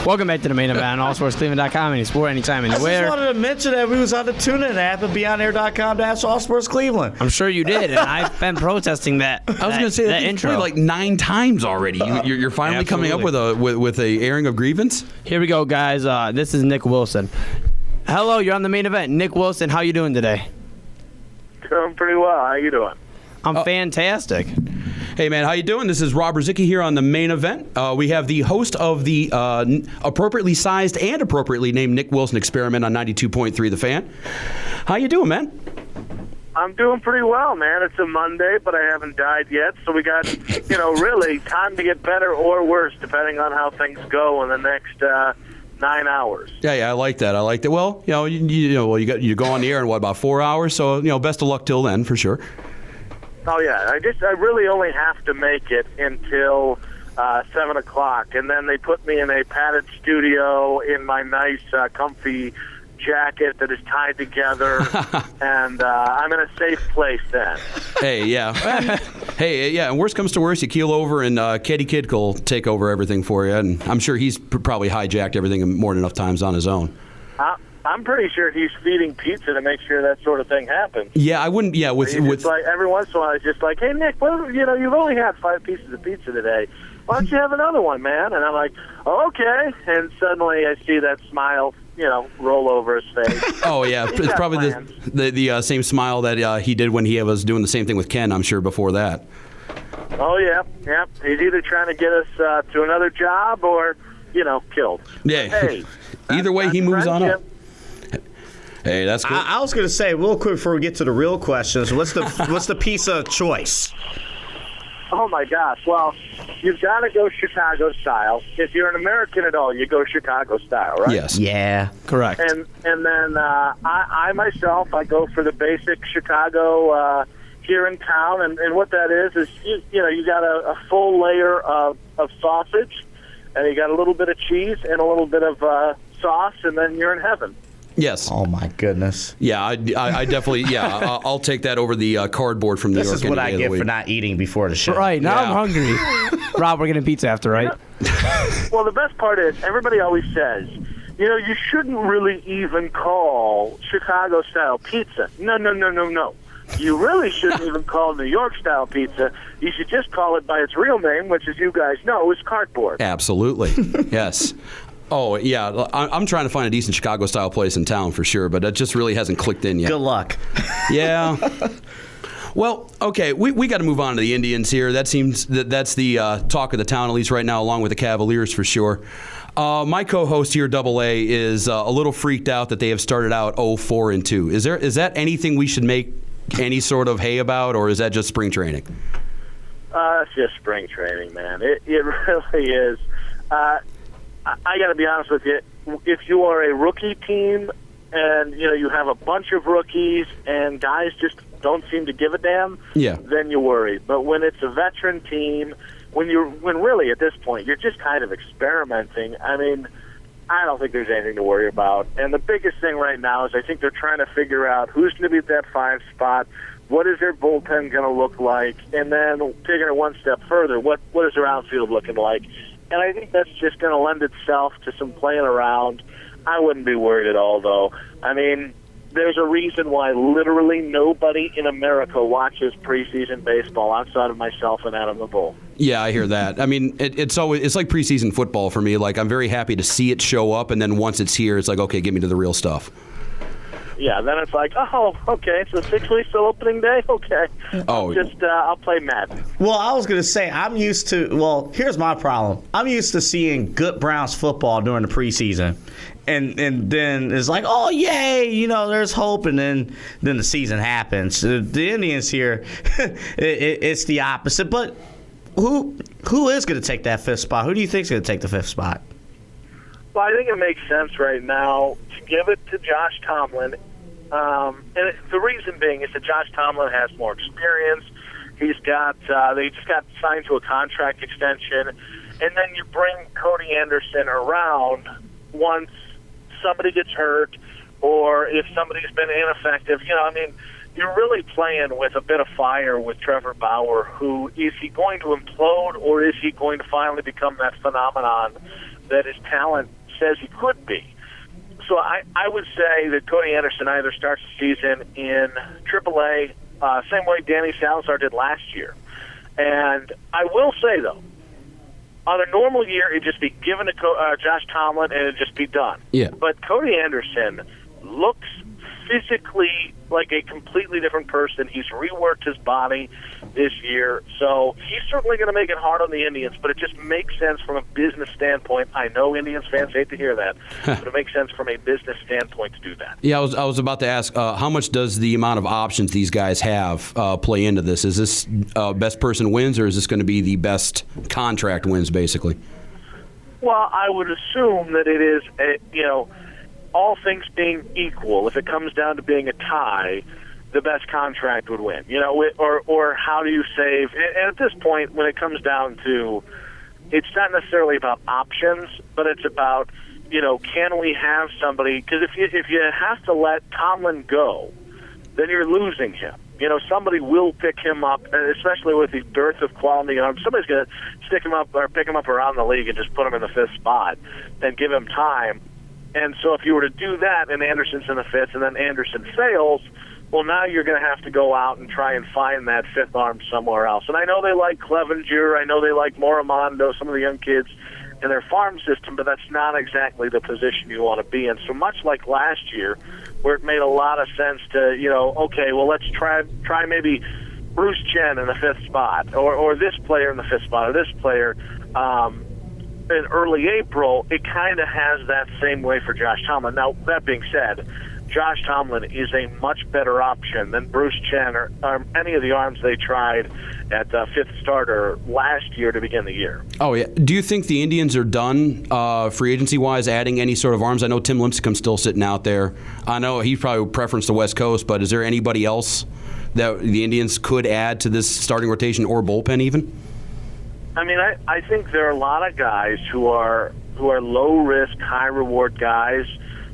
Welcome back to the main event on allsportscleveland.com. Any sport, anytime, anywhere. I just wanted to mention that we was on the TuneIn app and BeyondAir.com/allsportscleveland. I'm sure you did, and I've been protesting that. I was going to say that intro like 9 times already. You're finally coming up with a airing of grievance. Here we go, guys. This is Nick Wilson. Hello, you're on the main event. Nick Wilson, how you doing today? Doing pretty well. How you doing? I'm fantastic. Hey, man, how you doing? This is Rob Ruzicki here on the main event. We have the host of the appropriately sized and appropriately named Nick Wilson Experiment on 92.3 The Fan. How you doing, man? I'm doing pretty well, man. It's a Monday, but I haven't died yet, so we got, really time to get better or worse, depending on how things go in the next 9 hours. Yeah, I like that. Well, you go on the air in about 4 hours, so best of luck till then for sure. Oh yeah, I really only have to make it until 7 o'clock, and then they put me in a padded studio in my nice, comfy jacket that is tied together, and I'm in a safe place then. Hey, yeah. And worst comes to worst, you keel over, and Kitty Kid will take over everything for you, and I'm sure he's probably hijacked everything more than enough times on his own. I'm pretty sure he's feeding pizza to make sure that sort of thing happens. Yeah, I wouldn't. Yeah, with like every once in a while, it's just like, hey Nick, you've only had 5 pieces of pizza today. Why don't you have another one, man? And I'm like, oh, okay. And suddenly I see that smile, roll over his face. Oh yeah, it's probably the same smile that he did when he was doing the same thing with Ken. I'm sure before that. Oh yeah. He's either trying to get us to another job or, killed. Yeah. Hey, either way, he moves on up. Hey, that's cool. I was going to say, real quick before we get to the real questions, what's the pizza choice? Oh, my gosh. Well, you've got to go Chicago style. If you're an American at all, you go Chicago style, right? Yes. Yeah. Correct. And then I myself, I go for the basic Chicago here in town. And what that is you got a full layer of sausage, and you got a little bit of cheese and a little bit of sauce, and then you're in heaven. Yes. Oh, my goodness. Yeah, I definitely, I'll take that over the cardboard from New York. This is what I get for not eating before the show. Right, now I'm hungry. Rob, we're getting pizza after, right? Well, the best part is everybody always says, you shouldn't really even call Chicago-style pizza. No. You really shouldn't even call New York-style pizza. You should just call it by its real name, which, as you guys know, is cardboard. Absolutely. Yes. Oh, yeah. I'm trying to find a decent Chicago-style place in town for sure, but that just really hasn't clicked in yet. Good luck. Yeah. Well, okay, we got to move on to the Indians here. That's the talk of the town, at least right now, along with the Cavaliers for sure. My co-host here, Double A, is a little freaked out that they have started out 0-4-2. Is that anything we should make any sort of hay about, or is that just spring training? It's just spring training, man. It really is. I got to be honest with you. If you are a rookie team and you have a bunch of rookies and guys just don't seem to give a damn, then you worry. But when it's a veteran team, when really at this point you're just kind of experimenting, I mean, I don't think there's anything to worry about. And the biggest thing right now is I think they're trying to figure out who's going to be at that 5 spot. What is their bullpen going to look like? And then taking it one step further, what is their outfield looking like? And I think that's just going to lend itself to some playing around. I wouldn't be worried at all, though. I mean, there's a reason why literally nobody in America watches preseason baseball outside of myself and Adam the Bull. Yeah, I hear that. I mean, it's like preseason football for me. Like, I'm very happy to see it show up, and then once it's here, it's like, okay, get me to the real stuff. Yeah, then it's like, oh, okay, so 6 weeks till opening day? Okay. Oh. I'll play Madden. Well, I was going to say, here's my problem. I'm used to seeing good Browns football during the preseason. And then it's like, oh, yay, there's hope. And then the season happens. The Indians here, it's the opposite. But who is going to take that 5th spot? Who do you think is going to take the 5th spot? Well, I think it makes sense right now to give it to Josh Tomlin. The reason being is that Josh Tomlin has more experience. They just got signed to a contract extension. And then you bring Cody Anderson around once somebody gets hurt or if somebody's been ineffective. You're really playing with a bit of fire with Trevor Bauer, who is he going to implode or is he going to finally become that phenomenon that his talent says he could be. So I would say that Cody Anderson either starts the season in AAA, same way Danny Salazar did last year. And I will say, though, on a normal year, it'd just be given to Josh Tomlin and it'd just be done. Yeah. But Cody Anderson looks physically like a completely different person. He's reworked his body this year, so he's certainly going to make it hard on the Indians, but it just makes sense from a business standpoint. I know Indians fans hate to hear that, but it makes sense from a business standpoint to do that. Yeah, I was about to ask, how much does the amount of options these guys have play into this? Is this best person wins, or is this going to be the best contract wins, basically? Well, I would assume that it is, all things being equal, if it comes down to being a tie, the best contract would win. Or how do you save? And at this point, when it comes down to, it's not necessarily about options, but it's about, can we have somebody? Because if you have to let Tomlin go, then you're losing him. Somebody will pick him up, especially with the dearth of quality arms. Somebody's going to stick him up or pick him up around the league and just put him in the fifth spot and give him time. And so if you were to do that and Anderson's in the fifth and then Anderson fails, well, now you're going to have to go out and try and find that fifth arm somewhere else. And I know they like Clevenger. I know they like Moramondo, some of the young kids in their farm system, but that's not exactly the position you want to be in. So much like last year, where it made a lot of sense to, okay, well, let's try maybe Bruce Chen in the fifth spot, or this player in the fifth spot, or this player in early April. It kind of has that same way for Josh Tomlin. Now, that being said, Josh Tomlin is a much better option than Bruce Chen or any of the arms they tried at fifth starter last year to begin the year. Oh, yeah. Do you think the Indians are done free agency-wise adding any sort of arms? I know Tim Lincecum's still sitting out there. I know he probably would preference the West Coast, but is there anybody else that the Indians could add to this starting rotation or bullpen even? I mean, I think there are a lot of guys who are low-risk, high-reward guys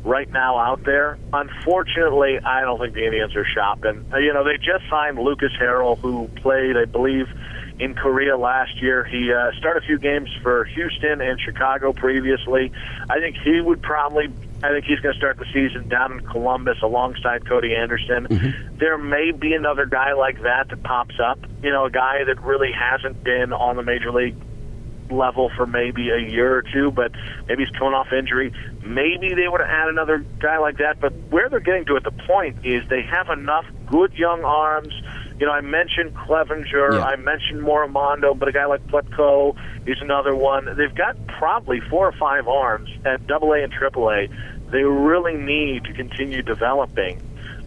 right now out there. Unfortunately, I don't think the Indians are shopping. They just signed Lucas Harrell, who played, I believe, in Korea last year. He started a few games for Houston and Chicago previously. I think he's going to start the season down in Columbus alongside Cody Anderson. Mm-hmm. There may be another guy like that pops up, a guy that really hasn't been on the major league level for maybe a year or two, but maybe he's coming off injury. Maybe they would add another guy like that, but where they're getting to at the point is they have enough good young arms. I mentioned Clevenger, I mentioned Moramondo, but a guy like Plutko is another one. They've got probably 4 or 5 arms at AA and AAA. They really need to continue developing.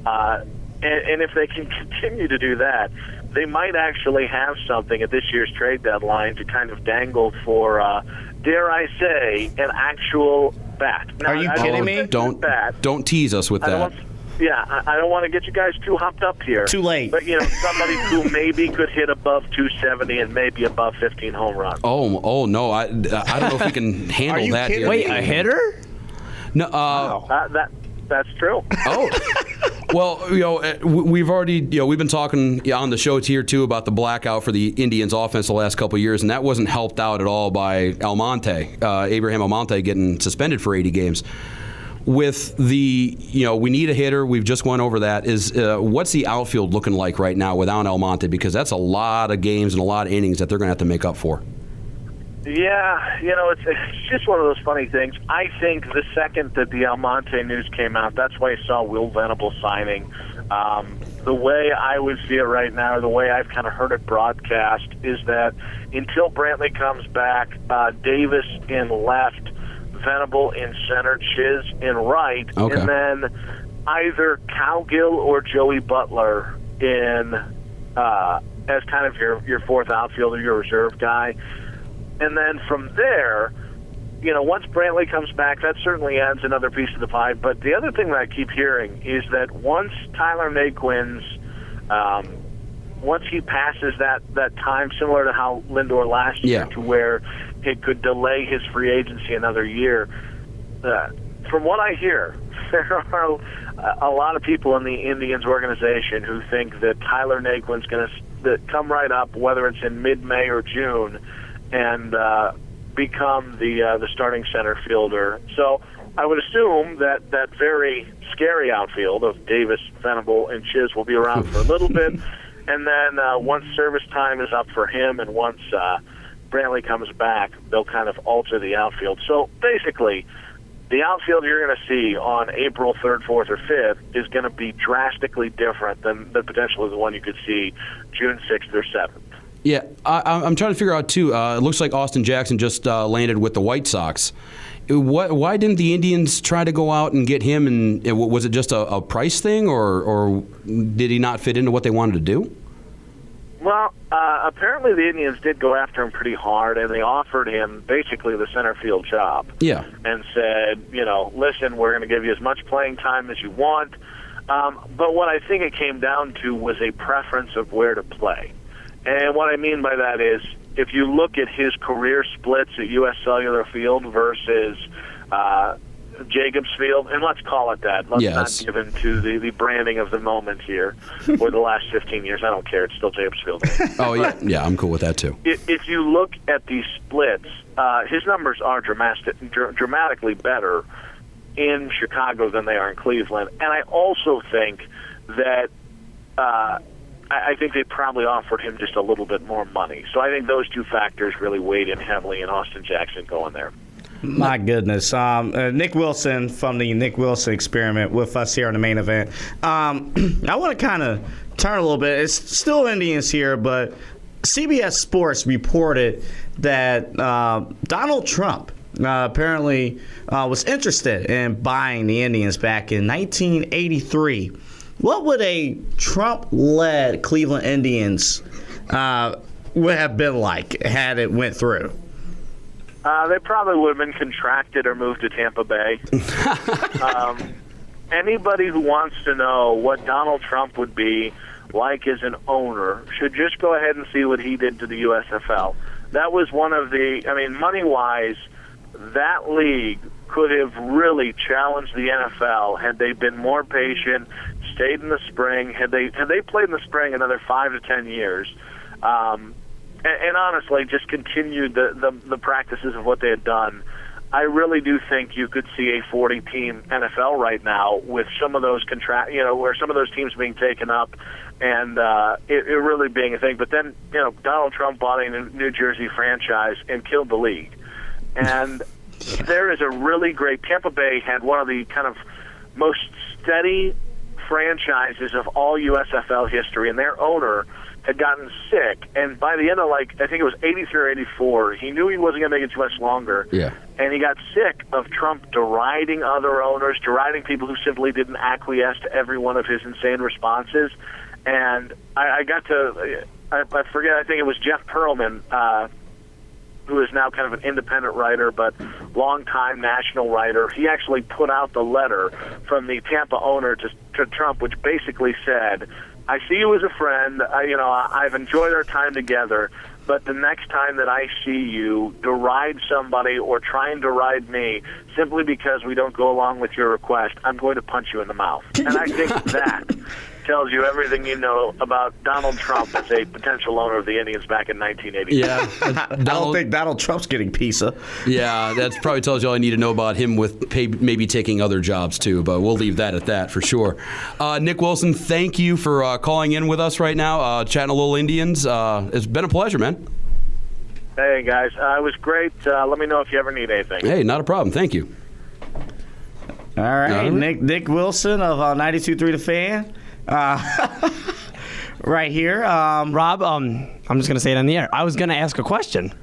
And if they can continue to do that, they might actually have something at this year's trade deadline to kind of dangle for, dare I say, an actual bat. Now, are you kidding me? Don't tease us with that. I don't want to get you guys too hopped up here. Too late. But, somebody who maybe could hit above 270 and maybe above 15 home runs. Oh no. I don't know if we can handle that here. Wait, a hitter? No. Wow. That's true. Oh. Well, we've already, we've been talking on the show here, too, about the blackout for the Indians offense the last couple of years, and that wasn't helped out at all by Abraham Almonte getting suspended for 80 games. With the, we need a hitter. We've just went over that. What's the outfield looking like right now without Almonte? Because that's a lot of games and a lot of innings that they're going to have to make up for. Yeah, it's just one of those funny things. I think the second that the Almonte news came out, that's why you saw Will Venable signing. The way I would see it right now, the way I've kind of heard it broadcast, is that until Brantley comes back, Davis in left, Venable in center, Chiz in right, and then either Cowgill or Joey Butler in as kind of your fourth outfielder, your reserve guy. And then from there, once Brantley comes back, that certainly adds another piece of the pie. But the other thing that I keep hearing is that once Tyler Naquin's, once he passes that time, similar to how Lindor last year, to where it could delay his free agency another year, from what I hear, there are a lot of people in the Indians organization who think that Tyler Naquin's going to come right up, whether it's in mid-May or June, and become the starting center fielder. So I would assume that that very scary outfield of Davis, Venable, and Chiz will be around for a little bit. And then once service time is up for him and once Brantley comes back, they'll kind of alter the outfield. So basically, the outfield you're going to see on April 3rd, 4th, or 5th is going to be drastically different than potentially the one you could see June 6th or 7th. Yeah, I'm trying to figure out, too. It looks like Austin Jackson just landed with the White Sox. Why didn't the Indians try to go out and get him? And was it just a price thing, or did he not fit into what they wanted to do? Well, apparently the Indians did go after him pretty hard, and they offered him basically the center field job. Yeah. And said, listen, we're going to give you as much playing time as you want. But what I think it came down to was a preference of where to play. And what I mean by that is, if you look at his career splits at U.S. Cellular Field versus Jacobs Field, and let's call it that. Let's not give into the branding of the moment here or the last 15 years. I don't care. It's still Jacobs Field. Oh, yeah, I'm cool with that, too. If you look at these splits, his numbers are dramatically better in Chicago than they are in Cleveland. And I also think that I think they probably offered him just a little bit more money. So I think those two factors really weighed in heavily in Austin Jackson going there. My goodness. Nick Wilson from the Nick Wilson Experiment with us here on the main event. I want to kind of turn a little bit. It's still Indians here, but CBS Sports reported that Donald Trump apparently was interested in buying the Indians back in 1983. What would a Trump-led Cleveland Indians would have been like had it went through? They probably would have been contracted or moved to Tampa Bay. Anybody who wants to know what Donald Trump would be like as an owner should just go ahead and see what he did to the USFL. That was one of money-wise, that league could have really challenged the NFL had they been more patient, stayed in the spring, had they played in the spring another 5 to 10 years. And honestly, just continued the practices of what they had done. I really do think you could see a 40-team NFL right now with some of those where some of those teams being taken up, and it really being a thing. But then, Donald Trump bought a New Jersey franchise and killed the league. And there is a really great. Tampa Bay had one of the kind of most steady franchises of all USFL history, and their owner had gotten sick, and by the end of I think it was 83 or 84, he knew he wasn't going to make it too much longer. Yeah. And he got sick of Trump deriding other owners, deriding people who simply didn't acquiesce to every one of his insane responses. And I forget, I think it was Jeff Pearlman, who is now kind of an independent writer, but longtime national writer. He actually put out the letter from the Tampa owner to Trump, which basically said, I see you as a friend. I've enjoyed our time together, but the next time that I see you deride somebody or try and deride me simply because we don't go along with your request, I'm going to punch you in the mouth. And I think that tells you everything you know about Donald Trump as a potential owner of the Indians back in 1980. Yeah, I don't think Donald Trump's getting pizza. Yeah, that probably tells you all you need to know about him with maybe taking other jobs too, but we'll leave that at that for sure. Nick Wilson, thank you for calling in with us right now, chatting a little Indians. It's been a pleasure, man. Hey, guys. It was great. Let me know if you ever need anything. Hey, not a problem. Thank you. All right, Nick Wilson of 92.3 The Fan. Right here. Rob, I'm just going to say it on the air. I was going to ask a question.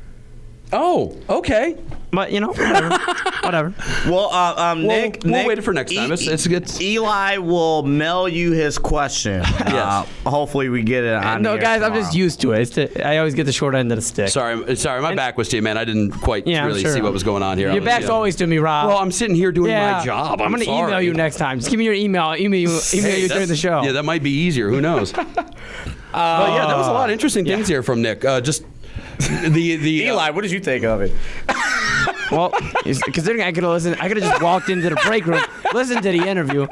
Oh, okay. But, whatever. Well, Nick, we'll wait for next time. It's Eli will mail you his question. Yes. Hopefully we get it on the air guys, tomorrow. I'm just used to it. I always get the short end of the stick. Sorry, my back was to you, man. I didn't quite really sure. see what was going on here. Your back's always to me, Rob. Well, I'm sitting here doing my job. I'm going to email you next time. Just give me your email. I'll email you during the show. Yeah, that might be easier. Who knows? But yeah, that was a lot of interesting things here from Nick. Just the Eli, what did you think of it? Well, considering I could have just walked into the break room, listened to the interview,